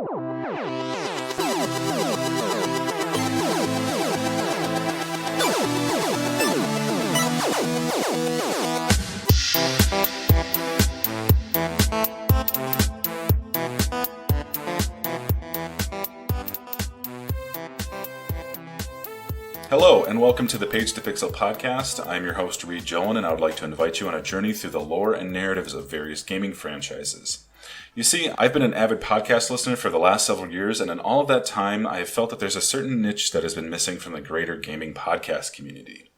Hello, and welcome to the Page to Pixel podcast. I'm your host, Reid Joan, and I would like to invite you on a journey through the lore and narratives of various gaming franchises. You see, I've been an avid podcast listener for the last several years, and in all of that time, I have felt that there's a certain niche that has been missing from the greater gaming podcast community.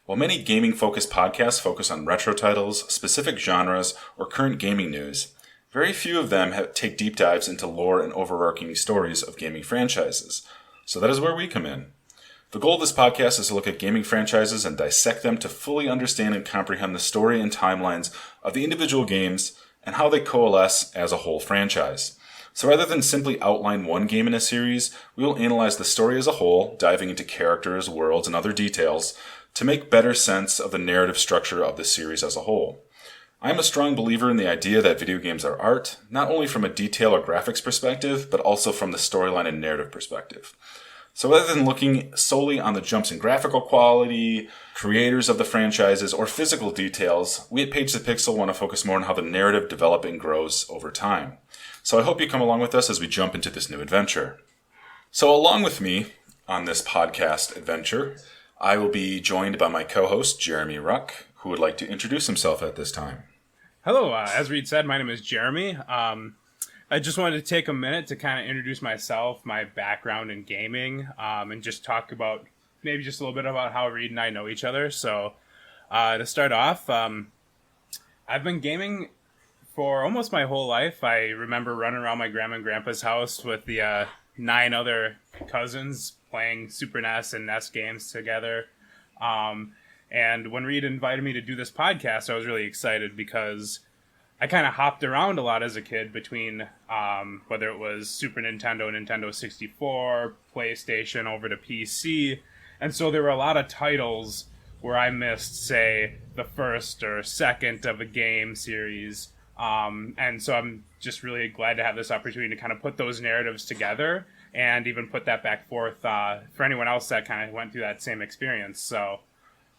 While many gaming-focused podcasts focus on retro titles, specific genres, or current gaming news, very few of them take deep dives into lore and overarching stories of gaming franchises. So that is where we come in. The goal of this podcast is to look at gaming franchises and dissect them to fully understand and comprehend the story and timelines of the individual games and how they coalesce as a whole franchise. So rather than simply outline one game in a series, we will analyze the story as a whole, diving into characters, worlds, and other details to make better sense of the narrative structure of the series as a whole. I am a strong believer in the idea that video games are art, not only from a detail or graphics perspective, but also from the storyline and narrative perspective. So rather than looking solely on the jumps in graphical quality, creators of the franchises, or physical details, we at Page to Pixel want to focus more on how the narrative develops and grows over time. So I hope you come along with us as we jump into this new adventure. So along with me on this podcast adventure, I will be joined by my co-host, Jeremy Ruck, who would like to introduce himself at this time. Hello, as Reid said, my name is Jeremy. I just wanted to take a minute to kind of introduce myself, my background in gaming, and just talk about maybe just a little bit about how Reid and I know each other. So to start off, I've been gaming for almost my whole life. I remember running around my grandma and grandpa's house with the 9 other cousins playing Super NES and NES games together. And when Reid invited me to do this podcast, I was really excited because I kind of hopped around a lot as a kid between whether it was Super Nintendo, Nintendo 64, PlayStation, over to PC. And so there were a lot of titles where I missed, say, the first or second of a game series. And so I'm just really glad to have this opportunity to kind of put those narratives together and even put that back forth for anyone else that kind of went through that same experience. So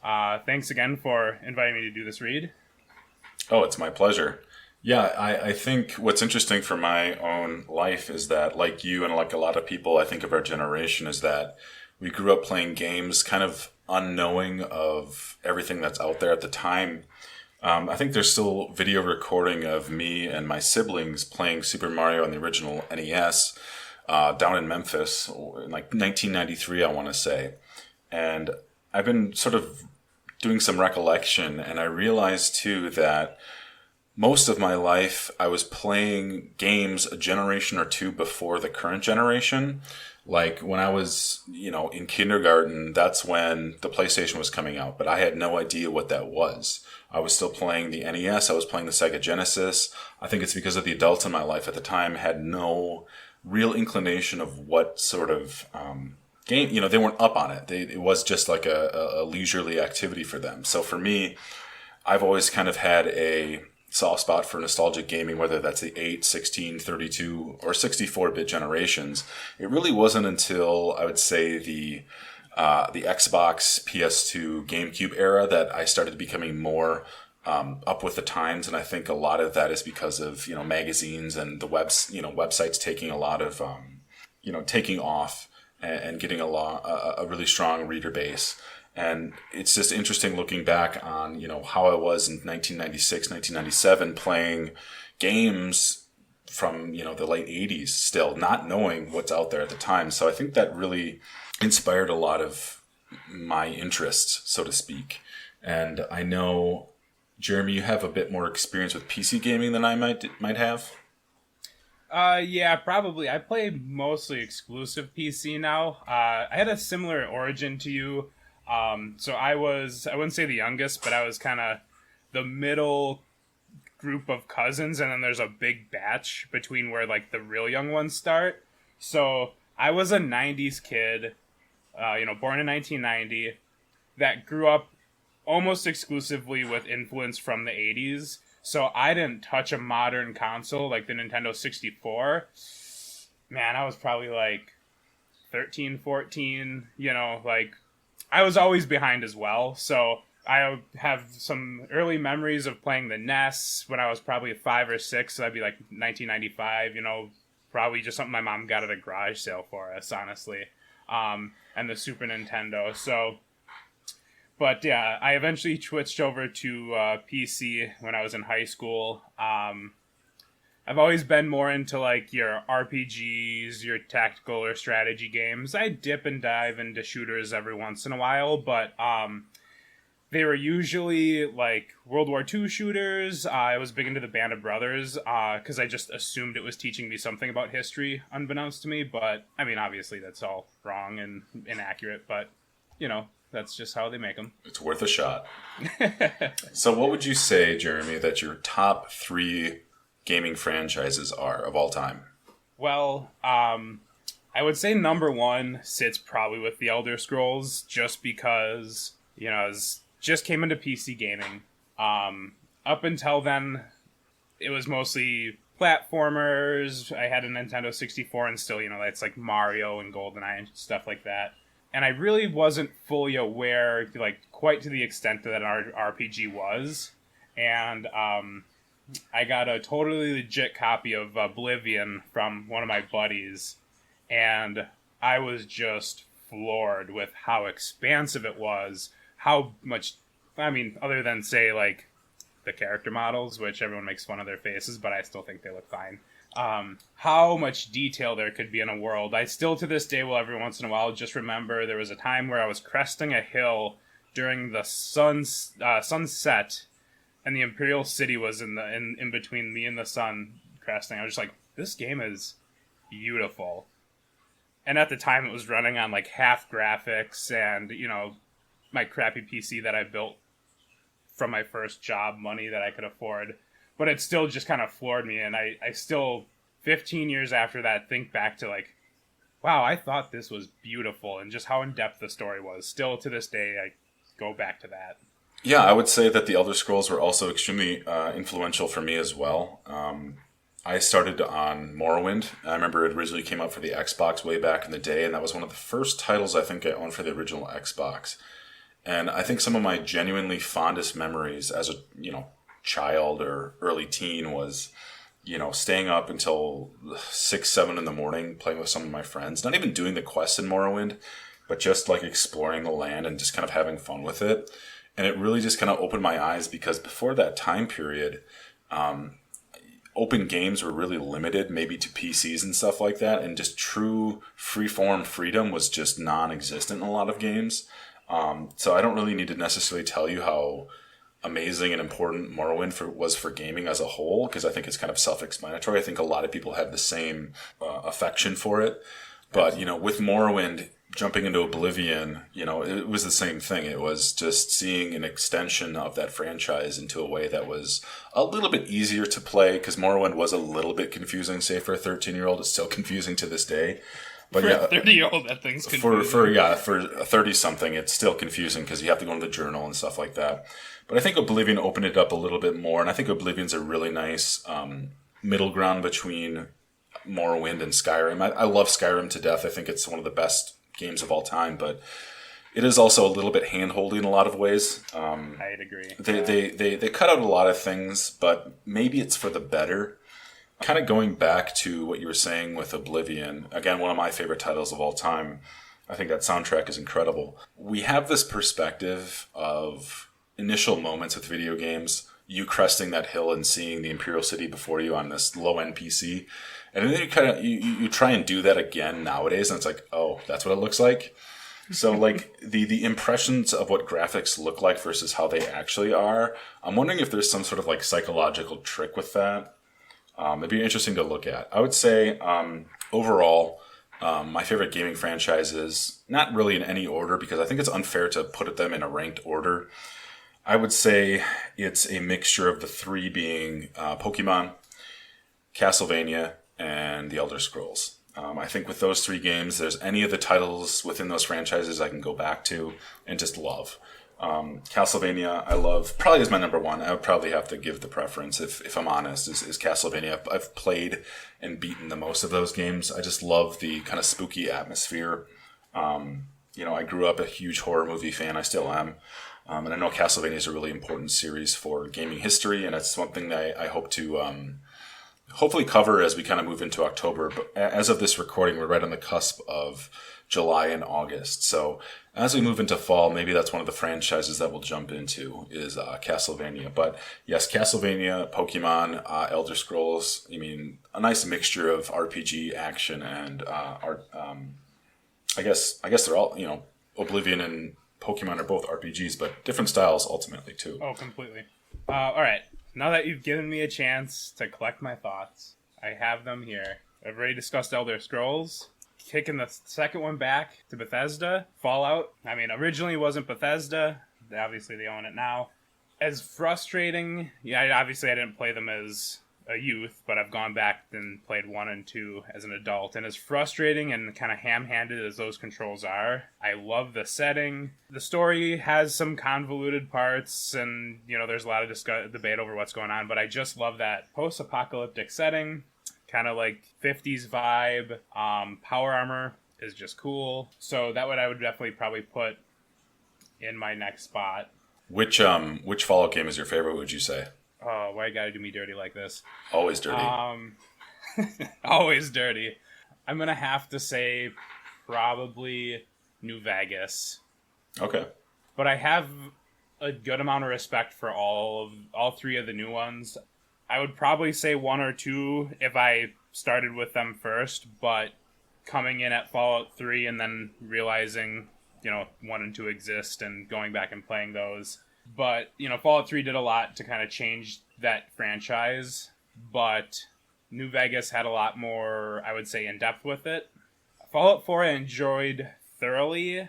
thanks again for inviting me to do this, Reid. Oh, it's my pleasure. Yeah, I think what's interesting for my own life is that, like you and like a lot of people, I think of our generation, is that we grew up playing games kind of unknowing of everything that's out there at the time. I think there's still video recording of me and my siblings playing Super Mario on the original NES down in Memphis, in like 1993, I want to say. And I've been sort of doing some recollection, and I realized too that most of my life, I was playing games a generation or two before the current generation. Like when I was, in kindergarten, that's when the PlayStation was coming out, but I had no idea what that was. I was still playing the NES. I was playing the Sega Genesis. I think it's because of the adults in my life at the time had no real inclination of what sort of game, they weren't up on it. It was just like a leisurely activity for them. So for me, I've always kind of had a soft spot for nostalgic gaming, whether that's the 8, 16, 32, or 64-bit generations. It really wasn't until, I would say, the Xbox, PS2, GameCube era that I started becoming more up with the times, and I think a lot of that is because of magazines and the websites taking a lot of taking off and getting a really strong reader base. And it's just interesting looking back on, how I was in 1996, 1997 playing games from, the late 80s still, not knowing what's out there at the time. So I think that really inspired a lot of my interests, so to speak. And I know, Jeremy, you have a bit more experience with PC gaming than I might have. Yeah, probably. I play mostly exclusive PC now. I had a similar origin to you. So I wouldn't say the youngest, but I was kind of the middle group of cousins, and then there's a big batch between where like the real young ones start. So I was a 90s kid, born in 1990, that grew up almost exclusively with influence from the 80s. So I didn't touch a modern console like the Nintendo 64 man, I was probably like 13, 14, like I was always behind as well. So I have some early memories of playing the NES when I was probably 5 or 6. So that'd be like 1995, probably just something my mom got at a garage sale for us, honestly. And the Super Nintendo. So, but yeah, I eventually switched over to PC when I was in high school. I've always been more into like your RPGs, your tactical or strategy games. I dip and dive into shooters every once in a while, but they were usually like World War II shooters. I was big into the Band of Brothers because I just assumed it was teaching me something about history, unbeknownst to me. But I mean, obviously that's all wrong and inaccurate. But that's just how they make them. It's worth a shot. So, what would you say, Jeremy, that your top 3 gaming franchises are of all time? Well, I would say number 1 sits probably with the Elder Scrolls, just because it just came into PC gaming. Up until then, it was mostly platformers. I had a Nintendo 64, and still, it's like Mario and GoldenEye and stuff like that. And I really wasn't fully aware, like, quite to the extent that an RPG was. And I got a totally legit copy of Oblivion from one of my buddies, and I was just floored with how expansive it was, how much, other than, say, like, the character models, which everyone makes fun of their faces, but I still think they look fine. How much detail there could be in a world. I still, to this day, will every once in a while just remember there was a time where I was cresting a hill during the sunset, and the Imperial City was in between me and the sun cresting. I was just like, this game is beautiful. And at the time, it was running on like half graphics, and my crappy PC that I built from my first job, money that I could afford. But it still just kind of floored me, and I still, 15 years after that, think back to like, wow, I thought this was beautiful, and just how in-depth the story was. Still, to this day, I go back to that. Yeah, I would say that the Elder Scrolls were also extremely influential for me as well. I started on Morrowind. I remember it originally came out for the Xbox way back in the day, and that was one of the first titles I think I owned for the original Xbox. And I think some of my genuinely fondest memories as a, child or early teen was, staying up until 6, 7 in the morning playing with some of my friends. Not even doing the quests in Morrowind, but just like exploring the land and just kind of having fun with it. And it really just kind of opened my eyes because before that time period, open games were really limited maybe to PCs and stuff like that. And just true freeform freedom was just non-existent in a lot of games. So I don't really need to necessarily tell you how amazing and important Morrowind was for gaming as a whole, because I think it's kind of self-explanatory. I think a lot of people had the same affection for it. But, with Morrowind jumping into Oblivion, it was the same thing. It was just seeing an extension of that franchise into a way that was a little bit easier to play, because Morrowind was a little bit confusing, say, for a 13-year-old. It's still confusing to this day. But for a 30-year-old, that thing's confusing. For a 30-something, it's still confusing because you have to go into the journal and stuff like that. But I think Oblivion opened it up a little bit more, and I think Oblivion's a really nice middle ground between Morrowind and Skyrim. I love Skyrim to death. I think it's one of the best games of all time, but it is also a little bit hand-holdy in a lot of ways. I'd agree. They cut out a lot of things, but maybe it's for the better. Kind of going back to what you were saying with Oblivion, again, one of my favorite titles of all time. I think that soundtrack is incredible. We have this perspective of initial moments with video games, you cresting that hill and seeing the Imperial City before you on this low-end PC. And then you try and do that again nowadays, and it's like, oh, that's what it looks like? So, like, the impressions of what graphics look like versus how they actually are, I'm wondering if there's some sort of, like, psychological trick with that. It'd be interesting to look at. I would say, overall, my favorite gaming franchises, not really in any order, because I think it's unfair to put them in a ranked order. I would say it's a mixture of the 3 being Pokemon, Castlevania, and the Elder Scrolls. I think with those 3 games, there's any of the titles within those franchises I can go back to and just love. Castlevania, I love, probably is my number one. I would probably have to give the preference, if I'm honest, is Castlevania. I've played and beaten the most of those games. I just love the kind of spooky atmosphere. I grew up a huge horror movie fan. I still am. And I know Castlevania is a really important series for gaming history, and it's something that I hope to hopefully cover as we kind of move into October. But as of this recording, we're right on the cusp of July and August. So as we move into fall, maybe that's one of the franchises that we'll jump into is Castlevania. But yes, Castlevania, Pokemon, Elder Scrolls. I mean, a nice mixture of RPG, action, and art. I guess they're all, Oblivion and Pokemon are both RPGs, but different styles ultimately too. Oh, completely. All right. Now that you've given me a chance to collect my thoughts, I have them here. I've already discussed Elder Scrolls. Kicking the second one back to Bethesda, Fallout. I mean, originally it wasn't Bethesda. Obviously, they own it now. As frustrating, obviously I didn't play them as a youth, but I've gone back and played 1 and 2 as an adult. And as frustrating and kind of ham-handed as those controls are, I love the setting. The story has some convoluted parts, and, there's a lot of debate over what's going on, but I just love that post-apocalyptic setting. Kind of like 50s vibe. Power armor is just cool. So that I would definitely probably put in my next spot. Which Fallout game is your favorite, would you say? Oh, why you gotta do me dirty like this? Always dirty. Always dirty. I'm gonna have to say probably New Vegas. Okay. But I have a good amount of respect for all 3 of the new ones. I would probably say 1 or 2 if I started with them first, but coming in at Fallout 3 and then realizing, 1 and 2 exist and going back and playing those. But, Fallout 3 did a lot to kind of change that franchise, but New Vegas had a lot more, I would say, in depth with it. Fallout 4 I enjoyed thoroughly,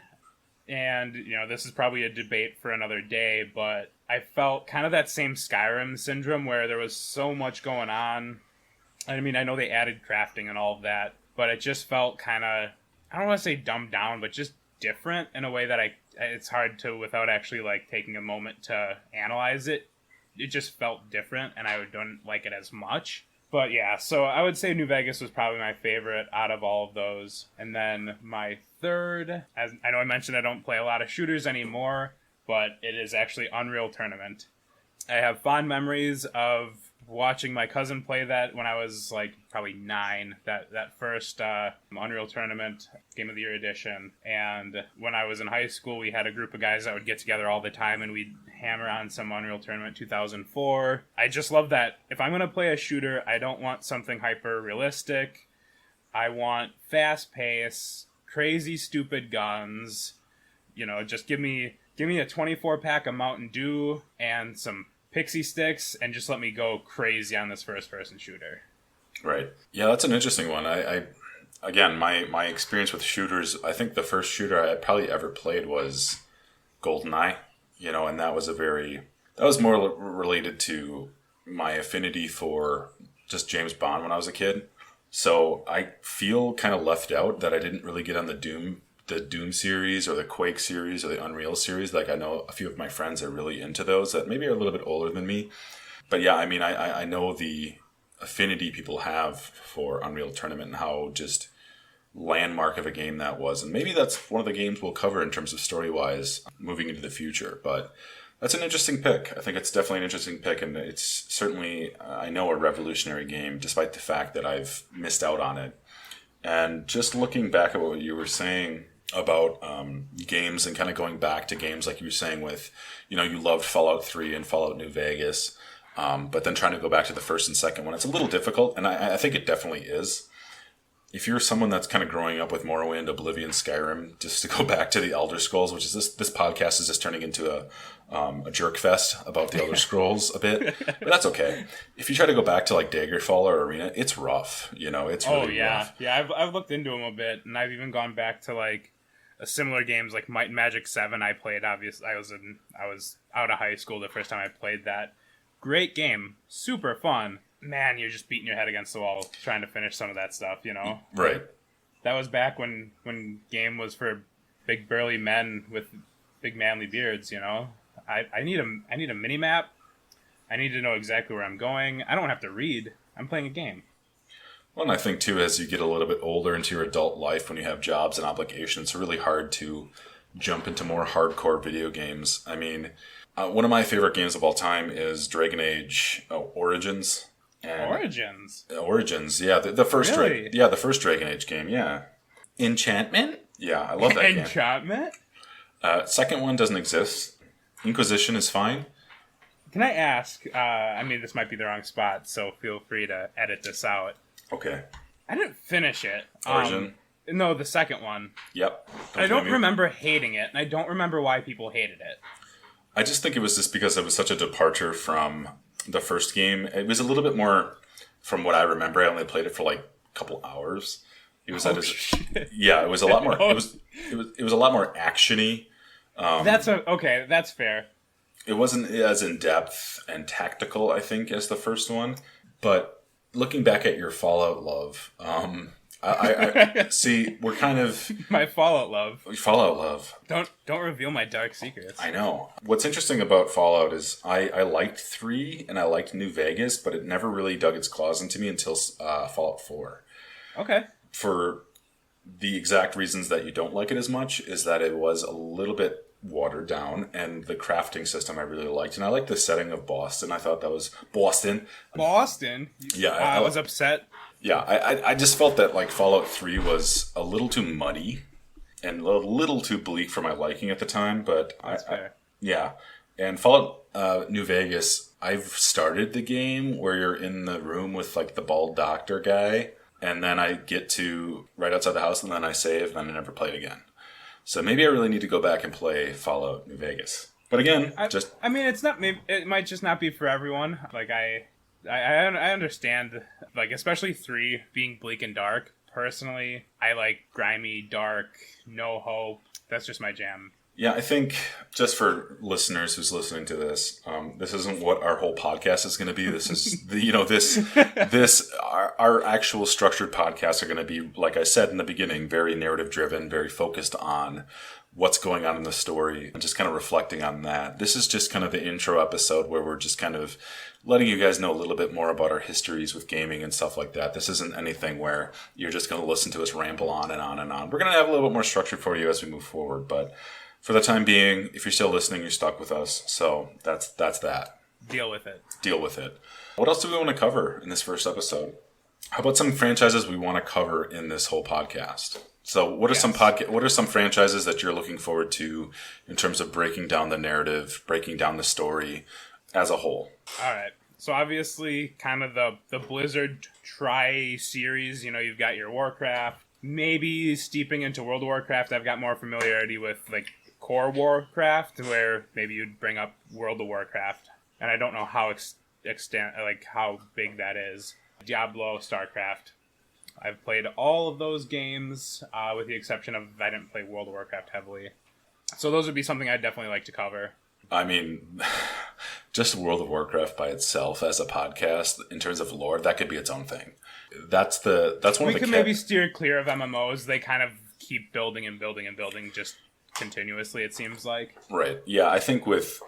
and, this is probably a debate for another day, but I felt kind of that same Skyrim syndrome where there was so much going on. I mean, I know they added crafting and all of that, but it just felt kind of, I don't want to say dumbed down, but just different in a way that it's hard to, without actually taking a moment to analyze it. It just felt different, and I don't like it as much. But yeah, so I would say New Vegas was probably my favorite out of all of those. And then my third, as I know I mentioned I don't play a lot of shooters anymore, but it is actually Unreal Tournament. I have fond memories of watching my cousin play that when I was probably 9, that first Unreal Tournament Game of the Year edition. And when I was in high school, we had a group of guys that would get together all the time and we'd hammer on some Unreal Tournament 2004. I just love that. If I'm going to play a shooter, I don't want something hyper realistic. I want fast pace, crazy stupid guns. Just give me a 24-pack of Mountain Dew and some pixie sticks and just let me go crazy on this first-person shooter. Right. Yeah, that's an interesting one. I again, my experience with shooters, I think the first shooter I probably ever played was GoldenEye, and that was more related to my affinity for just James Bond when I was a kid. So I feel kind of left out that I didn't really get on the Doom series or the Quake series or the Unreal series. I know a few of my friends are really into those that maybe are a little bit older than me. But yeah, I mean, I know the affinity people have for Unreal Tournament and how just landmark of a game that was. And maybe that's one of the games we'll cover in terms of story-wise moving into the future. But that's an interesting pick. I think it's definitely an interesting pick, and it's certainly, I know, a revolutionary game, despite the fact that I've missed out on it. And just looking back at what you were saying about games and kind of going back to games like you were saying with, you loved Fallout 3 and Fallout New Vegas, but then trying to go back to the first and second one, it's a little difficult, and I think it definitely is. If you're someone that's kind of growing up with Morrowind, Oblivion, Skyrim, just to go back to the Elder Scrolls, which is this podcast is just turning into a jerk fest about the Elder Scrolls a bit, but that's okay. If you try to go back to Daggerfall or Arena, it's rough. It's really rough. Yeah. I've looked into them a bit, and I've even gone back to a similar games like Might and Magic 7. I played. Obviously, I was out of high school the first time I played that. Great game, super fun. Man, you're just beating your head against the wall trying to finish some of that stuff, Right. That was back when game was for big burly men with big manly beards, I need a mini map. I need to know exactly where I'm going. I don't have to read. I'm playing a game. Well, and I think, too, as you get a little bit older into your adult life, when you have jobs and obligations, it's really hard to jump into more hardcore video games. I mean, one of my favorite games of all time is Dragon Age Origins. And Origins, yeah. The first Really? the first Dragon Age game, yeah. Enchantment? Yeah, I love that game. Enchantment? Second one doesn't exist. Inquisition is fine. Can I ask, this might be the wrong spot, so feel free to edit this out. Okay. I didn't finish it. Origin? No, the second one. Yep. I don't remember hating it, and I don't remember why people hated it. I just think it was just because it was such a departure from the first game. It was a little bit more, from what I remember, I only played it for like a couple hours. It was yeah, it was a lot more. It was a lot more actiony. Okay. That's fair. It wasn't as in depth and tactical, I think, as the first one. But looking back at your Fallout love, I see we're kind of my Fallout love. Fallout love. Don't reveal my dark secrets. I know. What's interesting about Fallout is I liked 3 and I liked New Vegas, but it never really dug its claws into me until Fallout 4. Okay. For the exact reasons that you don't like it as much is that it was a little bit watered down, and the crafting system I really liked, and I liked the setting of Boston. I thought that was Boston. Yeah, I was upset. Yeah, I just felt that like Fallout 3 was a little too muddy and a little too bleak for my liking at the time. But That's fair. Yeah, and Fallout New Vegas, I've started the game where you're in the room with like the bald doctor guy, and then I get to right outside the house, and then I save, and then I never play it again. So maybe I really need to go back and play Fallout New Vegas. But again, it's not. It might just not be for everyone. Like I understand, like especially 3 being bleak and dark. Personally, I like grimy, dark, no hope. That's just my jam. Yeah, I think just for listeners who's listening to this, this isn't what our whole podcast is going to be. This is our actual structured podcasts are going to be, like I said in the beginning, very narrative driven, very focused on what's going on in the story and just kind of reflecting on that. This is just kind of the intro episode where we're just kind of letting you guys know a little bit more about our histories with gaming and stuff like that. This isn't anything where you're just going to listen to us ramble on and on and on. We're going to have a little bit more structure for you as we move forward, but for the time being, if you're still listening, you're stuck with us. So that's that. Deal with it. What else do we want to cover in this first episode? How about some franchises we want to cover in this whole podcast? So what are some franchises that you're looking forward to in terms of breaking down the narrative, breaking down the story as a whole? All right. So obviously kind of the Blizzard tri-series, you've got your Warcraft, maybe steeping into World of Warcraft. I've got more familiarity with like core Warcraft, where maybe you'd bring up World of Warcraft, and I don't know how how big that is. Diablo, StarCraft. I've played all of those games, with the exception of I didn't play World of Warcraft heavily. So those would be something I'd definitely like to cover. I mean, just World of Warcraft by itself as a podcast, in terms of lore, that could be its own thing. That's one of the. We can maybe steer clear of MMOs. They kind of keep building and building and building just continuously, it seems like. Right. Yeah, I think with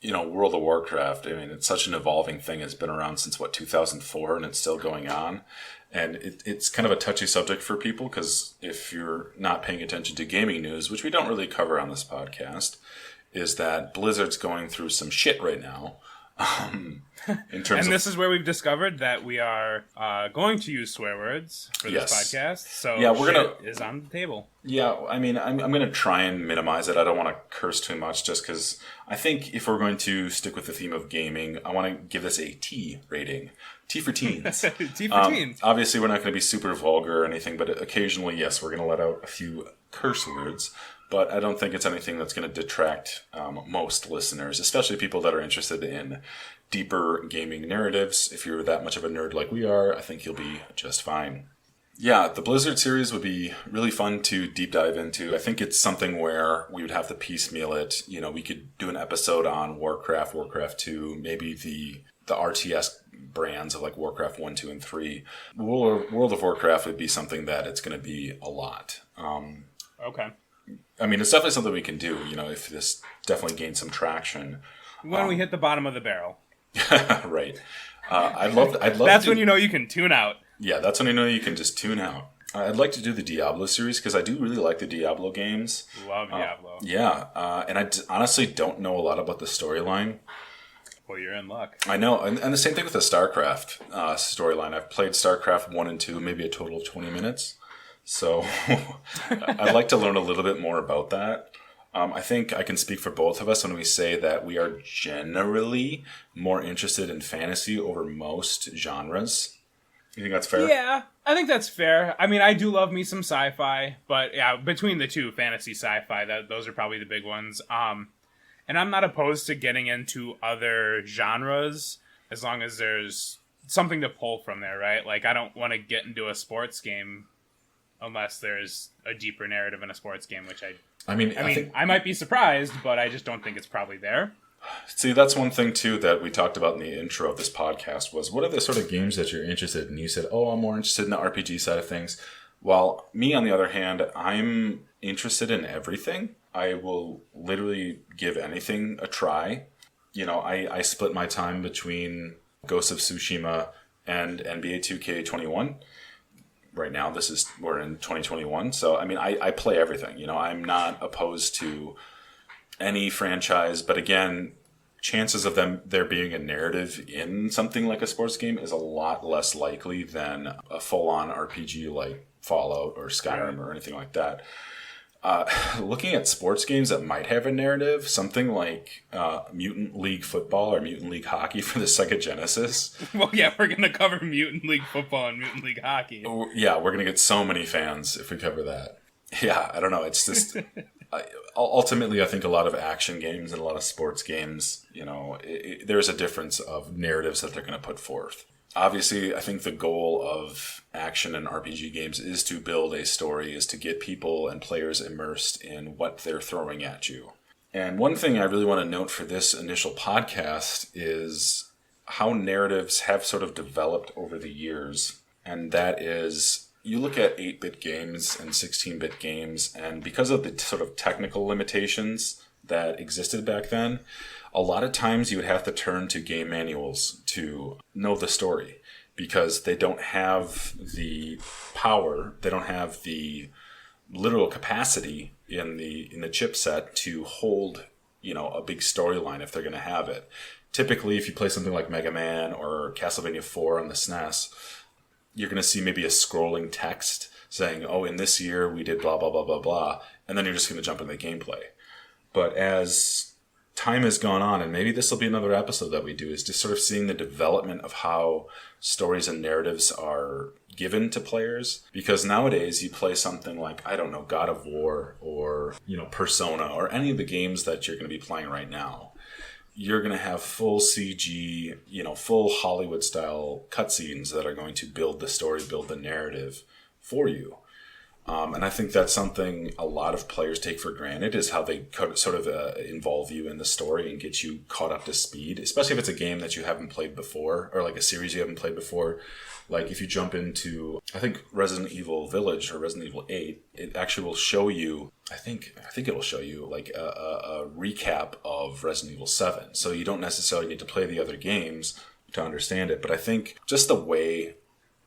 World of Warcraft, I mean, it's such an evolving thing. It's been around since 2004, and it's still going on. And it's kind of a touchy subject for people, because if you're not paying attention to gaming news, which we don't really cover on this podcast, is that Blizzard's going through some shit right now. This is where we've discovered that we are going to use swear words for this podcast. So yeah, is on the table. Yeah, I mean, I'm going to try and minimize it. I don't want to curse too much, just because I think if we're going to stick with the theme of gaming, I want to give this a T rating. T for teens. T for teens. Obviously, we're not going to be super vulgar or anything, but occasionally, yes, we're going to let out a few curse words. But I don't think it's anything that's going to detract most listeners, especially people that are interested in deeper gaming narratives. If you're that much of a nerd like we are, I think you'll be just fine. Yeah, the Blizzard series would be really fun to deep dive into. I think it's something where we would have to piecemeal it. We could do an episode on Warcraft, Warcraft 2, maybe the RTS brands of like Warcraft 1, 2, and 3. World of Warcraft would be something that it's going to be a lot. Okay. I mean, it's definitely something we can do, if this definitely gains some traction. When we hit the bottom of the barrel. Right. I'd love That's when you know you can tune out. Yeah, that's when you know you can just tune out. I'd like to do the Diablo series because I do really like the Diablo games. Love Diablo. And I honestly don't know a lot about the storyline. Well, you're in luck. I know, and the same thing with the StarCraft storyline. I've played StarCraft 1 and 2, maybe a total of 20 minutes. So I'd like to learn a little bit more about that. I think I can speak for both of us when we say that we are generally more interested in fantasy over most genres. You think that's fair? Yeah, I think that's fair. I mean, I do love me some sci-fi, but yeah, between the two, fantasy, sci-fi, those are probably the big ones. And I'm not opposed to getting into other genres as long as there's something to pull from there, right? Like, I don't want to get into a sports game unless there's a deeper narrative in a sports game, which I might be surprised, but I just don't think it's probably there. See, that's one thing, too, that we talked about in the intro of this podcast was, what are the sort of games that you're interested in? You said, I'm more interested in the RPG side of things. While me, on the other hand, I'm interested in everything. I will literally give anything a try. I split my time between Ghost of Tsushima and NBA 2K21. Right now, we're in 2021. So, I mean, I play everything. I'm not opposed to any franchise, but again, chances of there being a narrative in something like a sports game is a lot less likely than a full-on RPG like Fallout or Skyrim or anything like that. Looking at sports games that might have a narrative, something like Mutant League Football or Mutant League Hockey for the Sega Genesis. Well, yeah, we're going to cover Mutant League Football and Mutant League Hockey. Yeah, we're going to get so many fans if we cover that. Yeah, I don't know. It's just... ultimately, I think a lot of action games and a lot of sports games, there's a difference of narratives that they're going to put forth. Obviously, I think the goal of action and RPG games is to build a story, is to get people and players immersed in what they're throwing at you. And one thing I really want to note for this initial podcast is how narratives have sort of developed over the years. And that is, you look at 8-bit games and 16-bit games, and because of the sort of technical limitations that existed back then, a lot of times you would have to turn to game manuals to know the story because they don't have the power, they don't have the literal capacity in the chipset to hold, a big storyline if they're going to have it. Typically, if you play something like Mega Man or Castlevania 4 on the SNES, you're going to see maybe a scrolling text saying, in this year we did blah, blah, blah, blah, blah, and then you're just going to jump into the gameplay. But as time has gone on, and maybe this will be another episode that we do, is just sort of seeing the development of how stories and narratives are given to players. Because nowadays you play something like, I don't know, God of War or, Persona or any of the games that you're going to be playing right now. You're going to have full CG, full Hollywood style cutscenes that are going to build the story, build the narrative for you. And I think that's something a lot of players take for granted, is how they sort of involve you in the story and get you caught up to speed, especially if it's a game that you haven't played before or like a series you haven't played before. Like if you jump into, I think, Resident Evil Village or Resident Evil 8, it actually will show you, I think it'll show you like a recap of Resident Evil 7. So you don't necessarily need to play the other games to understand it. But I think just the way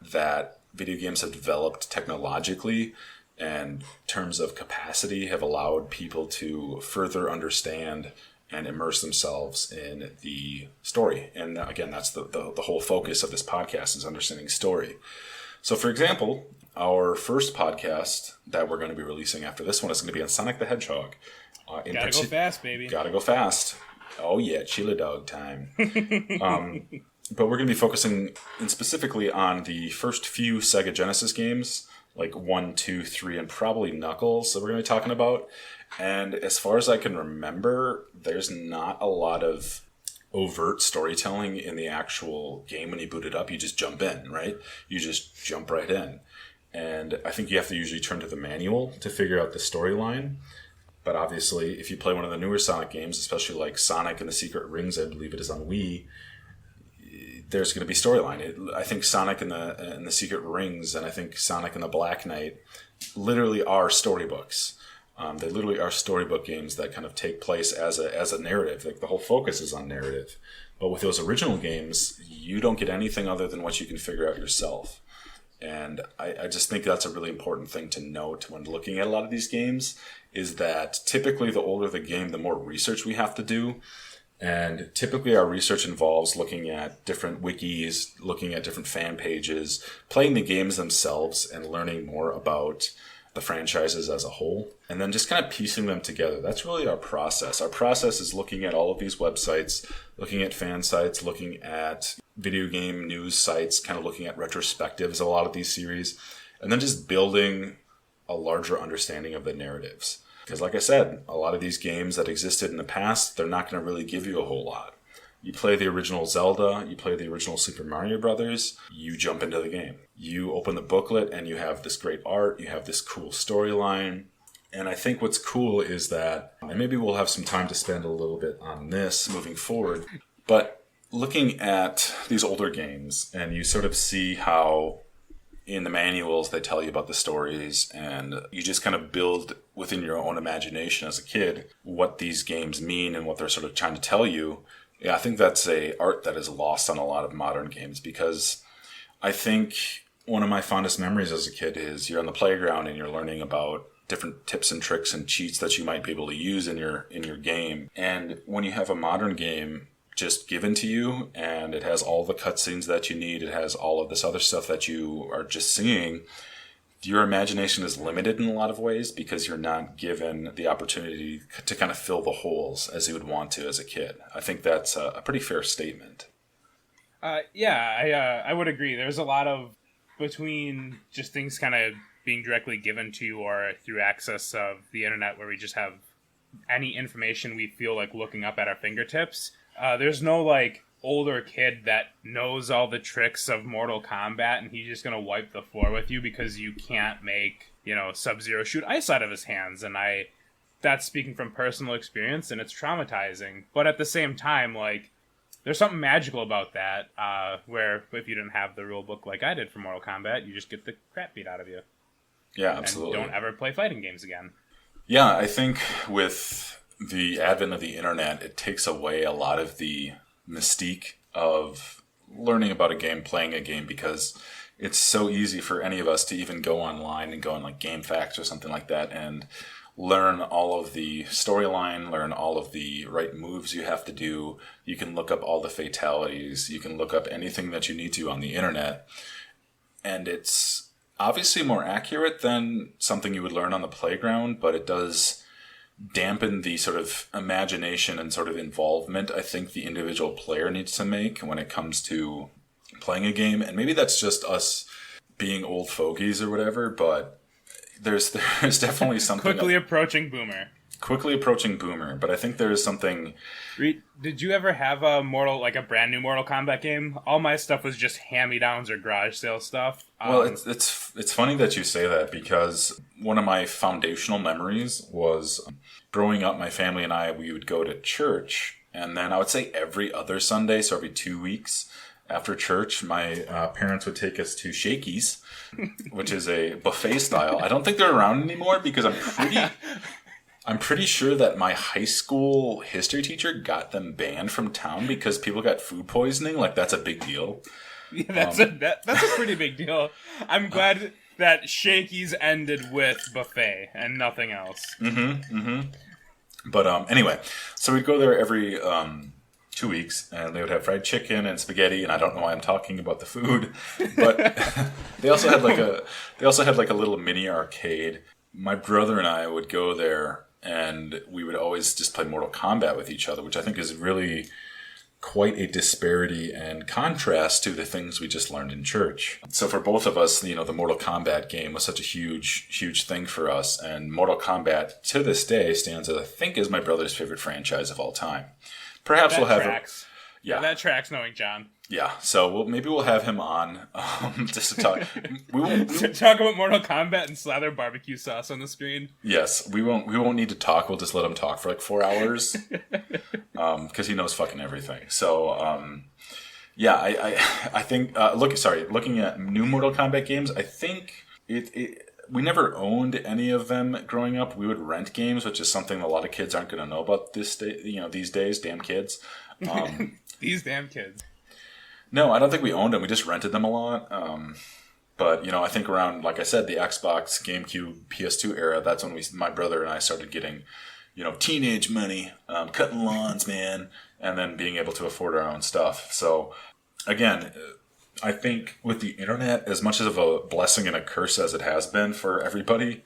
that video games have developed technologically and in terms of capacity have allowed people to further understand and immerse themselves in the story. And again, that's the whole focus of this podcast, is understanding story. So for example, our first podcast that we're going to be releasing after this one is going to be on Sonic the Hedgehog. Gotta go fast, baby. Gotta go fast. Oh yeah, chili dog time. But we're going to be focusing specifically on the first few Sega Genesis games, like 1, 2, 3, and probably Knuckles that we're going to be talking about. And as far as I can remember, there's not a lot of overt storytelling in the actual game. When you boot it up, you just jump in, right? You just jump right in. And I think you have to usually turn to the manual to figure out the storyline. But obviously, if you play one of the newer Sonic games, especially like Sonic and the Secret Rings, I believe it is on Wii, there's going to be storyline. I think Sonic and the Secret Rings, and I think Sonic and the Black Knight literally are storybooks. They literally are storybook games that kind of take place as a narrative. Like, the whole focus is on narrative. But with those original games, you don't get anything other than what you can figure out yourself. And I just think that's a really important thing to note when looking at a lot of these games, is that typically the older the game, the more research we have to do. And typically our research involves looking at different wikis, looking at different fan pages, playing the games themselves and learning more about the franchises as a whole, and then just kind of piecing them together. That's really our process. Our process is looking at all of these websites, looking at fan sites, looking at video game news sites, kind of looking at retrospectives of a lot of these series, and then just building a larger understanding of the narratives. Because like I said, a lot of these games that existed in the past, they're not going to really give you a whole lot. You play the original Zelda, you play the original Super Mario Brothers, you jump into the game. You open the booklet and you have this great art, you have this cool storyline. And I think what's cool is that, and maybe we'll have some time to spend a little bit on this moving forward, but looking at these older games, and you sort of see how in the manuals they tell you about the stories, and you just kind of build within your own imagination as a kid what these games mean and what they're sort of trying to tell you. Yeah, I think that's a art that is lost on a lot of modern games, because I think one of my fondest memories as a kid is you're on the playground and you're learning about different tips and tricks and cheats that you might be able to use in your game. And when you have a modern game just given to you and it has all the cutscenes that you need, it has all of this other stuff that you are just seeing, your imagination is limited in a lot of ways because you're not given the opportunity to kind of fill the holes as you would want to as a kid. I think that's a pretty fair statement. I would agree. There's a lot of, between just things kind of being directly given to you or through access of the internet where we just have any information we feel like looking up at our fingertips. There's no like older kid that knows all the tricks of Mortal Kombat and he's just going to wipe the floor with you because you can't make, Sub-Zero shoot ice out of his hands. And that's speaking from personal experience, and it's traumatizing. But at the same time, like, there's something magical about that, where if you didn't have the rule book like I did for Mortal Kombat, you just get the crap beat out of you. Yeah, absolutely. And don't ever play fighting games again. Yeah, I think with the advent of the internet, it takes away a lot of the mystique of learning about a game, playing a game, because it's so easy for any of us to even go online and go on like GameFAQs or something like that and learn all of the storyline, learn all of the right moves you have to do. You can look up all the fatalities. You can look up anything that you need to on the internet. And it's obviously more accurate than something you would learn on the playground, but it does dampen the sort of imagination and sort of involvement I think the individual player needs to make when it comes to playing a game. And maybe that's just us being old fogies or whatever, but there's definitely something Quickly approaching boomer, but I think there is something. Reid, did you ever have a brand new Mortal Kombat game? All my stuff was just hand-me-downs or garage sale stuff. Well, it's funny that you say that, because one of my foundational memories was growing up. My family and we would go to church, and then I would say every other Sunday, so every 2 weeks after church, my parents would take us to Shakey's, which is a buffet style. I don't think they're around anymore because I'm pretty sure that my high school history teacher got them banned from town because people got food poisoning. Like, that's a big deal. Yeah, that's a pretty big deal. I'm glad that Shakey's ended with buffet and nothing else. But anyway, so we'd go there every 2 weeks, and they would have fried chicken and spaghetti, and I don't know why I'm talking about the food, but they also had like a little mini arcade. My brother and I would go there, and we would always just play Mortal Kombat with each other, which I think is really quite a disparity and contrast to the things we just learned in church. So for both of us, the Mortal Kombat game was such a huge thing for us, and Mortal Kombat to this day stands as, I think, is my brother's favorite franchise of all time. Perhaps that we'll have tracks. Yeah, that tracks, knowing John. Yeah, so maybe we'll have him on just to talk. To talk about Mortal Kombat and slather barbecue sauce on the screen. Yes, we won't need to talk. We'll just let him talk for like 4 hours, because he knows fucking everything. So I think looking at new Mortal Kombat games, I think we never owned any of them growing up. We would rent games, which is something a lot of kids aren't going to know about this day, these days. Damn kids. These damn kids. No, I don't think we owned them. We just rented them a lot. But, I think around, like I said, the Xbox, GameCube, PS2 era, that's when my brother and I started getting, teenage money, cutting lawns, man, and then being able to afford our own stuff. So, again, I think with the internet, as much of a blessing and a curse as it has been for everybody,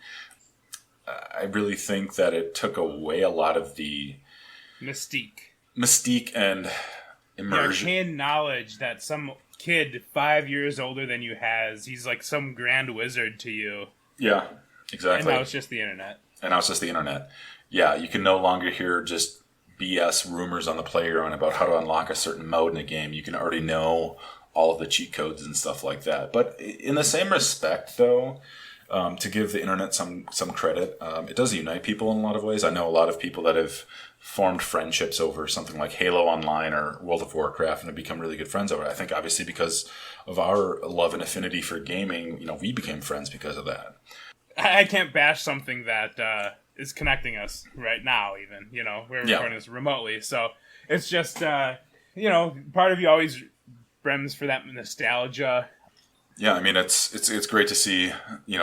I really think that it took away a lot of the mystique and immersion. Arcane knowledge that some kid 5 years older than you has, he's like some grand wizard to you. Yeah, exactly. And now it's just the internet. Yeah, you can no longer hear just BS rumors on the playground about how to unlock a certain mode in a game. You can already know all of the cheat codes and stuff like that. But in the same respect, though, to give the internet some credit, it does unite people in a lot of ways. I know a lot of people that have formed friendships over something like Halo Online or World of Warcraft and have become really good friends over it. I think obviously because of our love and affinity for gaming, we became friends because of that. I can't bash something that is connecting us right now even. We're recording this remotely. So it's just, part of you always brims for that nostalgia. Yeah, I mean, it's great to see,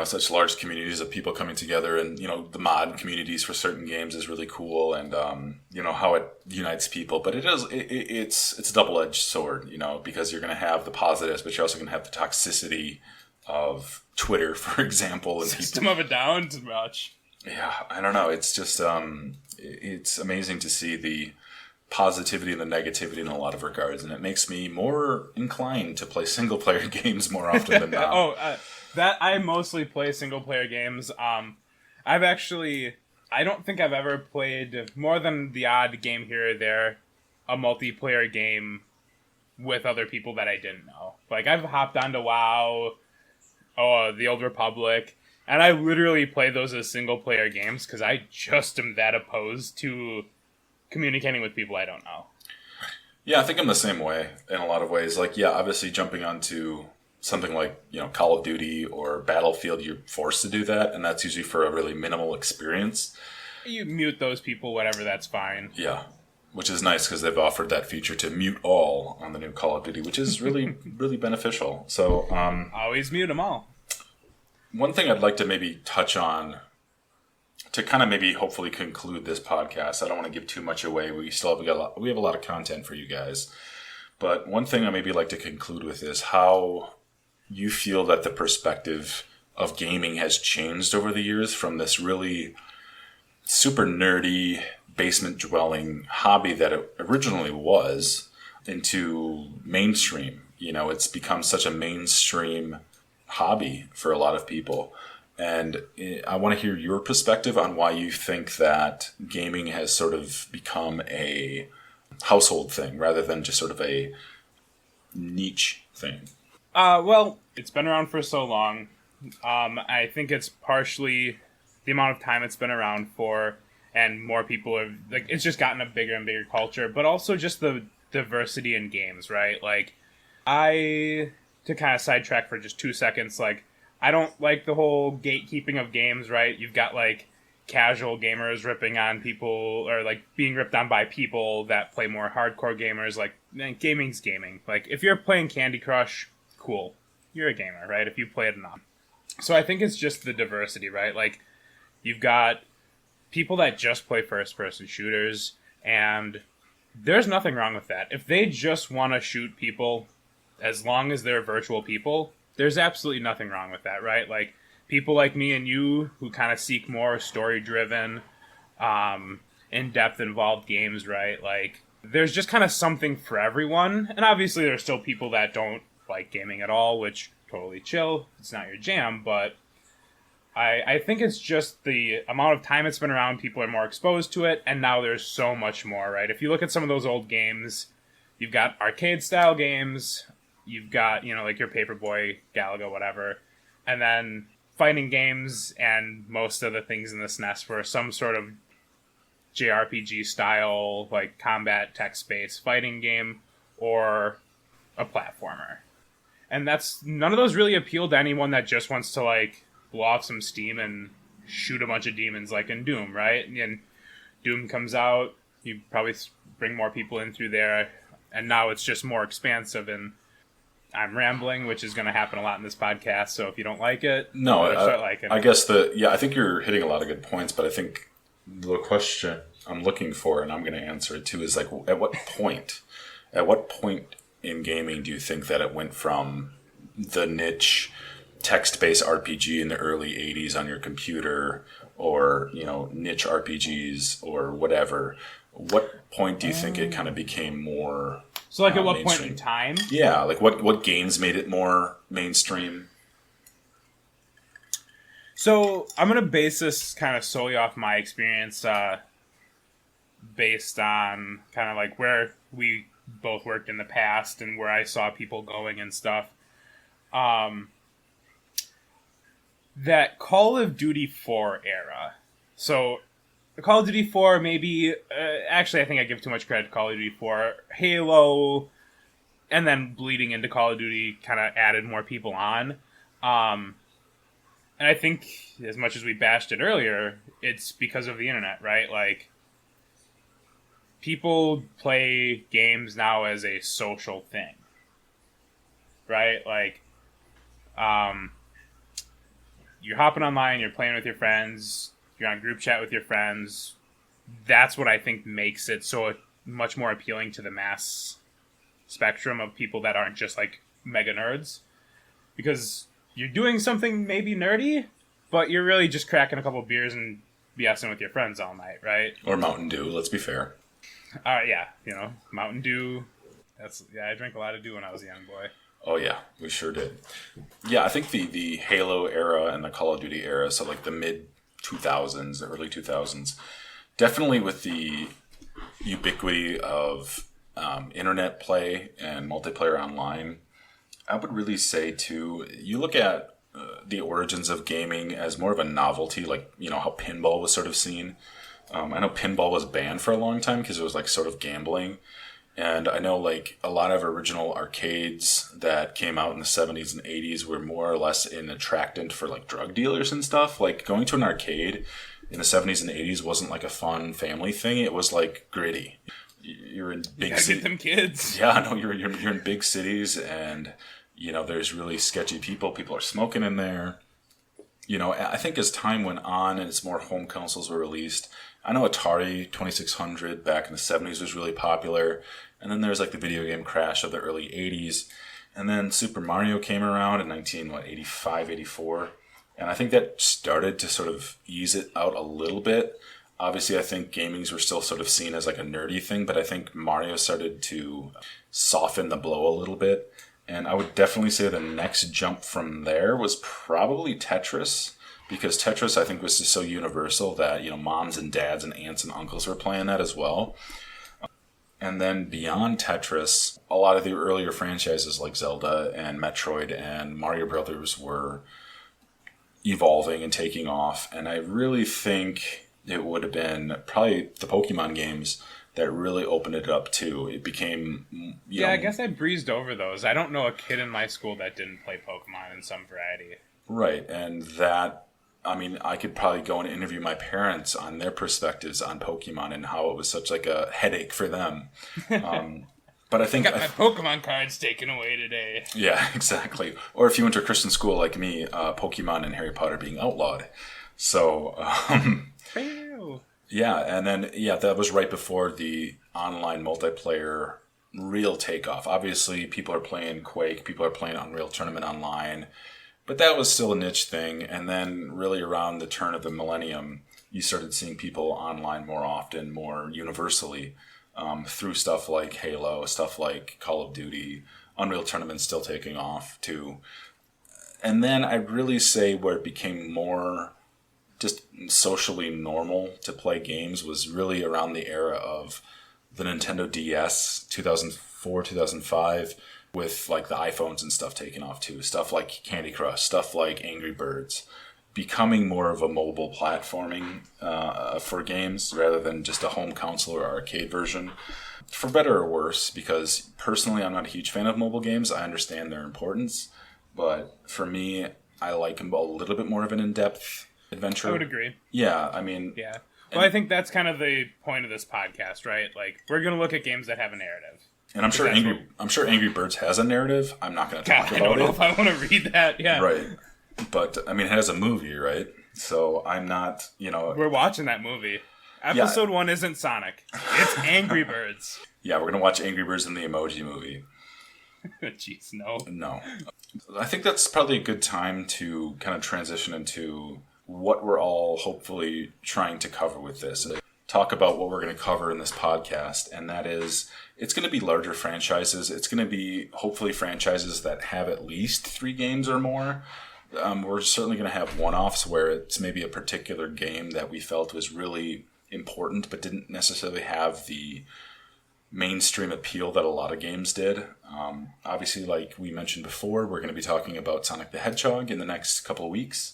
such large communities of people coming together, and, the mod communities for certain games is really cool, and, how it unites people. But it's a double-edged sword, because you're going to have the positives, but you're also going to have the toxicity of Twitter, for example. And System of a Down too much. Yeah, I don't know. It's just, it's amazing to see the positivity and the negativity in a lot of regards, and it makes me more inclined to play single player games more often than not. That I mostly play single player games. I don't think I've ever played more than the odd game here or there, a multiplayer game with other people that I didn't know. Like I've hopped onto WoW, the Old Republic, and I literally play those as single player games because I just am that opposed to communicating with people I don't know. Yeah, I think I'm the same way in a lot of ways. Like, yeah, obviously jumping onto something like, Call of Duty or Battlefield, you're forced to do that, and that's usually for a really minimal experience. You mute those people, whatever, that's fine. Yeah, which is nice because they've offered that feature to mute all on the new Call of Duty, which is really, really beneficial. So, always mute them all. One thing I'd like to maybe touch on to kind of maybe hopefully conclude this podcast. I don't want to give too much away. We have a lot of content for you guys. But one thing I maybe like to conclude with is how you feel that the perspective of gaming has changed over the years from this really super nerdy, basement-dwelling hobby that it originally was into mainstream. It's become such a mainstream hobby for a lot of people. And I want to hear your perspective on why you think that gaming has sort of become a household thing rather than just sort of a niche thing. Well, it's been around for so long. I think it's partially the amount of time it's been around for, and more people have, it's just gotten a bigger and bigger culture, but also just the diversity in games, right? To kind of sidetrack for just 2 seconds, I don't like the whole gatekeeping of games, right? You've got, casual gamers ripping on people, or, being ripped on by people that play more hardcore gamers. Gaming's gaming. If you're playing Candy Crush, cool. You're a gamer, right? If you play it enough. So I think it's just the diversity, right? You've got people that just play first-person shooters, and there's nothing wrong with that. If they just want to shoot people, as long as they're virtual people, there's absolutely nothing wrong with that, right? People like me and you who kind of seek more story-driven, in-depth, involved games, right? There's just kind of something for everyone. And obviously there's still people that don't like gaming at all, which, totally chill. It's not your jam, but I think it's just the amount of time it's been around, people are more exposed to it, and now there's so much more, right? If you look at some of those old games, you've got arcade-style games, you've got, your Paperboy, Galaga, whatever, and then fighting games, and most of the things in this nest were some sort of JRPG style, combat text-based fighting game, or a platformer. And none of those really appeal to anyone that just wants to, blow off some steam and shoot a bunch of demons like in Doom, right? And Doom comes out, you probably bring more people in through there, and now it's just more expansive. And I'm rambling, which is going to happen a lot in this podcast. So if you don't like it, no, start liking it. I guess I think you're hitting a lot of good points, but I think the question I'm looking for, and I'm going to answer it too, is like, at what point in gaming do you think that it went from the niche text-based RPG in the early 80s on your computer, or, niche RPGs or whatever? What point do you think it kind of became more So like at what mainstream? point in time? Yeah, like what games made it more mainstream? So I'm going to base this kind of solely off my experience, based on kind of like where we both worked in the past and where I saw people going and stuff. That Call of Duty 4 era. So Call of Duty 4 maybe, actually I think I give too much credit to Call of Duty 4. Halo, and then bleeding into Call of Duty kind of added more people on. And I think, as much as we bashed it earlier, it's because of the internet, right? Like, people play games now as a social thing, right? Like, you're hopping online, you're playing with your friends, you're on group chat with your friends. That's what I think makes it so much more appealing to the mass spectrum of people that aren't just like mega nerds. Because you're doing something maybe nerdy, but you're really just cracking a couple beers and BSing with your friends all night, right? Or Mountain Dew, let's be fair. Yeah, Mountain Dew. I drank a lot of Dew when I was a young boy. Oh yeah, we sure did. Yeah, I think the Halo era and the Call of Duty era, so like the mid-2000s, the early 2000s, definitely with the ubiquity of internet play and multiplayer online, I would really say too, you look at the origins of gaming as more of a novelty, like, how pinball was sort of seen. I know pinball was banned for a long time because it was like sort of gambling. And I know like a lot of original arcades that came out in the 70s and 80s were more or less an attractant for like drug dealers and stuff. Like going to an arcade in the 70s and 80s wasn't like a fun family thing. It was like gritty. You're in big cities. Get them kids. Yeah, no, you're in big cities, and there's really sketchy people. People are smoking in there. I think as time went on and as more home consoles were released, I know Atari 2600 back in the 70s was really popular. And then there's like the video game crash of the early 80s. And then Super Mario came around in 85, 84. And I think that started to sort of ease it out a little bit. Obviously, I think gamings were still sort of seen as like a nerdy thing, but I think Mario started to soften the blow a little bit. And I would definitely say the next jump from there was probably Tetris, because Tetris, I think, was just so universal that, moms and dads and aunts and uncles were playing that as well. And then beyond Tetris, a lot of the earlier franchises like Zelda and Metroid and Mario Brothers were evolving and taking off. And I really think it would have been probably the Pokemon games that really opened it up too. It became, I guess I breezed over those. I don't know a kid in my school that didn't play Pokemon in some variety. Right, and that, I could probably go and interview my parents on their perspectives on Pokemon and how it was such like a headache for them. But I think I got my Pokemon cards taken away today. Yeah, exactly. Or if you went to a Christian school like me, Pokemon and Harry Potter being outlawed. So, yeah, and then, that was right before the online multiplayer real takeoff. Obviously, people are playing Quake, people are playing Unreal Tournament online, but that was still a niche thing. And then really around the turn of the millennium, you started seeing people online more often, more universally, through stuff like Halo, stuff like Call of Duty, Unreal Tournament still taking off too. And then I'd really say where it became more just socially normal to play games was really around the era of the Nintendo DS, 2004, 2005, with like the iPhones and stuff taking off too. Stuff like Candy Crush, stuff like Angry Birds, becoming more of a mobile platforming for games rather than just a home console or arcade version. For better or worse, because personally I'm not a huge fan of mobile games. I understand their importance, but for me, I like a little bit more of an in-depth adventure. I would agree. Yeah, I mean... Yeah. Well, I think that's kind of the point of this podcast, right? Like, we're going to look at games that have a narrative. And I'm sure Angry Birds has a narrative. I'm not going to talk about it. I don't know if I want to read that. Yeah. Right. But, I mean, it has a movie, right? So I'm not, We're watching that movie. Episode 1 isn't Sonic. It's Angry Birds. Yeah, we're going to watch Angry Birds in the Emoji Movie. Jeez, no. No. I think that's probably a good time to kind of transition into what we're all hopefully trying to cover with this. Talk about what we're going to cover in this podcast, and that is, it's going to be larger franchises. It's going to be hopefully franchises that have at least 3 games or more. We're certainly going to have one-offs where it's maybe a particular game that we felt was really important but didn't necessarily have the mainstream appeal that a lot of games did. Obviously, like we mentioned before, we're going to be talking about Sonic the Hedgehog in the next couple of weeks.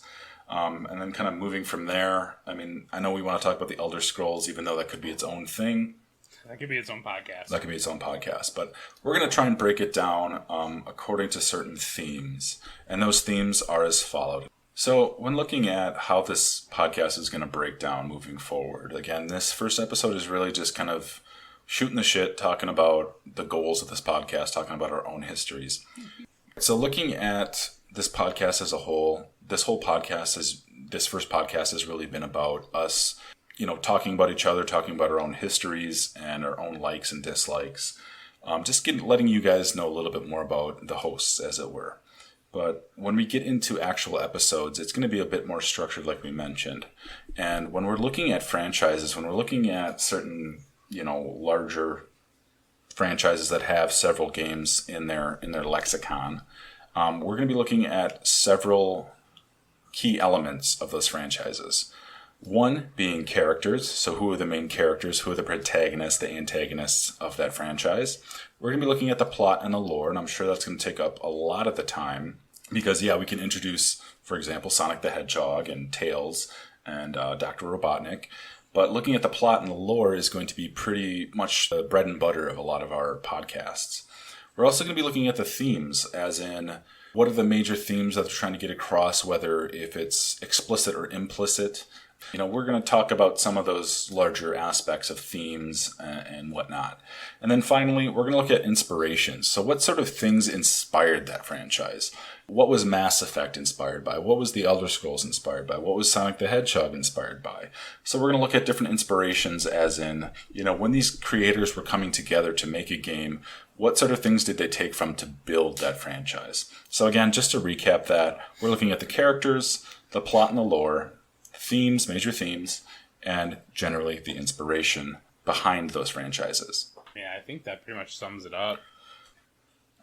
And then kind of moving from there, I mean, I know we want to talk about the Elder Scrolls, even though that could be its own thing. That could be its own podcast. But we're going to try and break it down according to certain themes. And those themes are as follows. So when looking at how this podcast is going to break down moving forward, again, this first episode is really just kind of shooting the shit, talking about the goals of this podcast, talking about our own histories. So looking at this podcast as a whole, this first podcast has really been about us, talking about each other, talking about our own histories and our own likes and dislikes. Letting you guys know a little bit more about the hosts, as it were. But when we get into actual episodes, it's going to be a bit more structured, like we mentioned. And when we're looking at franchises, when we're looking at certain, larger franchises that have several games in their lexicon, we're going to be looking at several key elements of those franchises. One being characters, so who are the main characters, who are the protagonists, the antagonists of that franchise. We're going to be looking at the plot and the lore, and I'm sure that's going to take up a lot of the time, because we can introduce, for example, Sonic the Hedgehog and Tails and Dr. Robotnik, but looking at the plot and the lore is going to be pretty much the bread and butter of a lot of our podcasts. We're also going to be looking at the themes, as in, what are the major themes that they're trying to get across, whether if it's explicit or implicit. We're going to talk about some of those larger aspects of themes and whatnot. And then finally, we're going to look at inspirations. So what sort of things inspired that franchise? What was Mass Effect inspired by? What was the Elder Scrolls inspired by? What was Sonic the Hedgehog inspired by? So we're going to look at different inspirations, as in, when these creators were coming together to make a game, what sort of things did they take from to build that franchise? So again, just to recap that, we're looking at the characters, the plot and the lore, themes, major themes, and generally the inspiration behind those franchises. Yeah, I think that pretty much sums it up.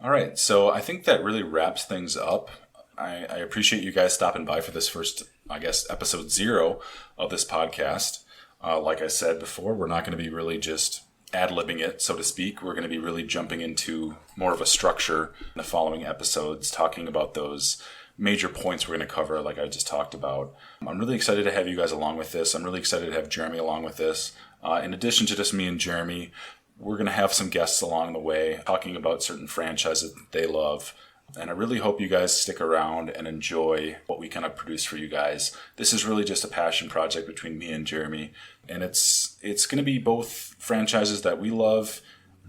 All right, so I think that really wraps things up. I appreciate you guys stopping by for this first, episode 0 of this podcast. Like I said before, we're not going to be really just ad-libbing it, so to speak. We're going to be really jumping into more of a structure in the following episodes, talking about those major points we're going to cover, like I just talked about. I'm really excited to have you guys along with this. I'm really excited to have Jeremy along with this. In addition to just me and Jeremy, we're going to have some guests along the way talking about certain franchises that they love. And I really hope you guys stick around and enjoy what we kind of produce for you guys. This is really just a passion project between me and Jeremy. And it's going to be both franchises that we love.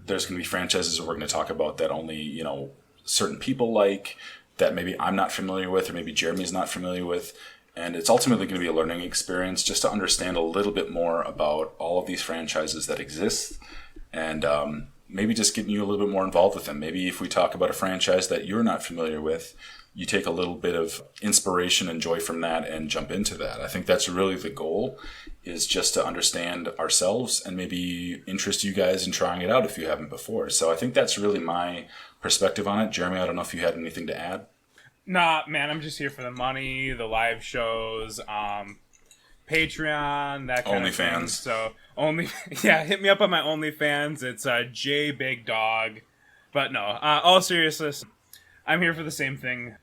There's going to be franchises that we're going to talk about that only, certain people like, that maybe I'm not familiar with, or maybe Jeremy's not familiar with. And it's ultimately going to be a learning experience just to understand a little bit more about all of these franchises that exist, and maybe just getting you a little bit more involved with them. Maybe if we talk about a franchise that you're not familiar with, you take a little bit of inspiration and joy from that and jump into that. I think that's really the goal, is just to understand ourselves and maybe interest you guys in trying it out if you haven't before. So I think that's really my perspective on it. Jeremy, I don't know if you had anything to add. Nah, man, I'm just here for the money, the live shows, Patreon, that kind of thing. So hit me up on my OnlyFans. It's J Big Dog. But no, all seriousness, I'm here for the same thing.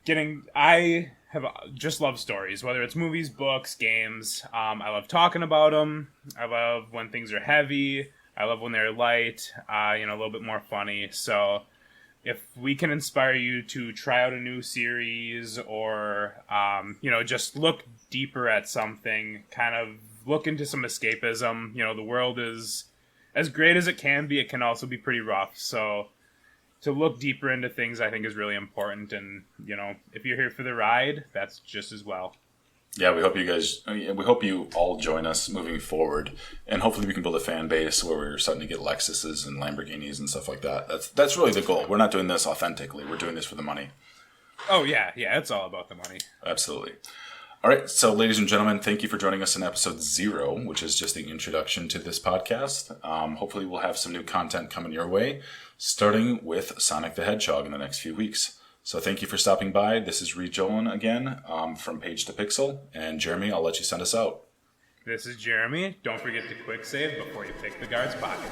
I have just love stories, whether it's movies, books, games. I love talking about them. I love when things are heavy. I love when they're light. A little bit more funny. So if we can inspire you to try out a new series or, just look deeper at something, kind of look into some escapism. The world is as great as it can be. It can also be pretty rough. So to look deeper into things, I think, is really important. And, if you're here for the ride, that's just as well. Yeah, we hope you all join us moving forward, and hopefully we can build a fan base where we're starting to get Lexuses and Lamborghinis and stuff like that. That's really the goal. We're not doing this authentically. We're doing this for the money. Oh, yeah, it's all about the money. Absolutely. All right, so ladies and gentlemen, thank you for joining us in episode 0, which is just the introduction to this podcast. Hopefully we'll have some new content coming your way, starting with Sonic the Hedgehog in the next few weeks. So thank you for stopping by. This is Reid again from Page to Pixel. And Jeremy, I'll let you send us out. This is Jeremy. Don't forget to quick save before you pick the guard's pocket.